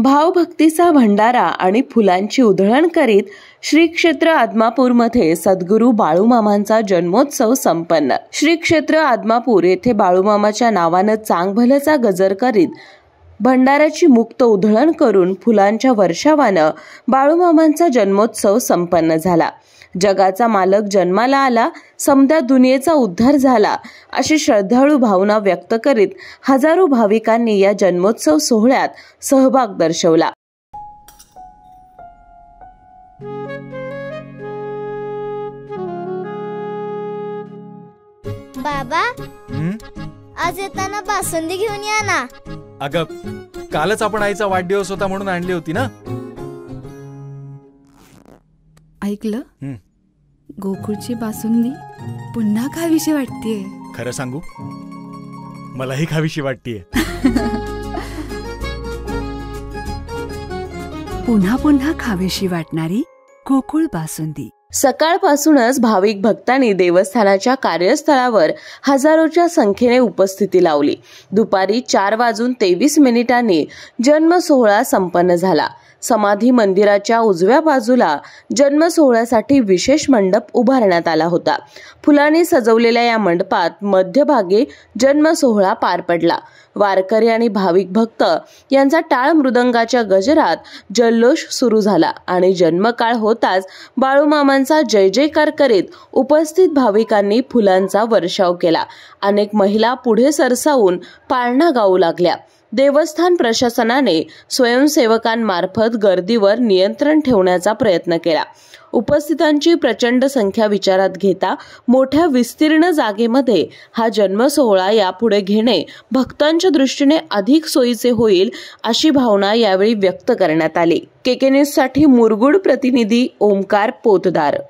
भावभक्तीचा भंडारा आणि फुलांची उधळण करीत श्री क्षेत्र आदमापूरमध्ये सद्गुरू बाळूमामांचा जन्मोत्सव संपन्न। श्री क्षेत्र आदमापूर येथे बाळूमामाच्या नावानं चांगभलचा गजर करीत भंडाराची मुक्त उधळण करून फुलांच्या वर्षावानं बाळूमामांचा जन्मोत्सव संपन्न झाला। जगाचा मालक जन्माला आला, समद्या दुनियेचा उद्धार झाला अशी श्रद्धाळू भावना व्यक्त करीत हजारो भाविकांनी या जन्मोत्सव सोहळ्यात सहभाग दर्शवला। बाबा, आज येताना बासुंदी घेऊन या ना। अगं, कालच आपण आईचा वाढदिवस होता म्हणून आणली होती ना। ऐकलं, गोकुळची बासुंदी पुन्हा खावीशी वाटतेय। खरं सांगू, मलाही खावीशी वाटतेय। पुन्हा पुन्हा खावीशी वाटणारी गोकुळ बासुंदी। सकाळपासूनच भाविक भक्तांनी देवस्थानाच्या कार्यस्थळावर हजारोच्या संख्येने उपस्थिती लावली। दुपारी 4:23 जन्म सोहळा संपन्न झाला। समाधी मंदिराच्या उजव्या बाजूला जन्म सोहळ्यासाठी विशेष मंडप उभारण्यात आला होता। फुलांनी सजवलेल्या या मंडपात मध्यभागी जन्म सोहळा पार पडला। वारकरी आणि भाविक भक्त यांचा टाळ मृदंगाच्या गजरात जल्लोष सुरू झाला आणि जन्मकाळ होताच बाळूमामांचा जय जयकार करीत उपस्थित भाविकांनी फुलांचा वर्षाव केला। अनेक महिला पुढे सरसावून पाळणा गाऊ लागल्या। देवस्थान प्रशासनाने स्वयंसेवकांमार्फत गर्दीवर नियंत्रण ठेवण्याचा प्रयत्न केला। उपस्थितांची प्रचंड संख्या विचारात घेता मोठ्या विस्तीर्ण जागेमध्ये हा जन्म सोहळा यापुढे घेणे भक्तांच्या दृष्टीने अधिक सोयीचे होईल अशी भावना यावेळी व्यक्त करण्यात आली। केके न्यूज साठी मुरगुड प्रतिनिधी ओमकार पोतदार।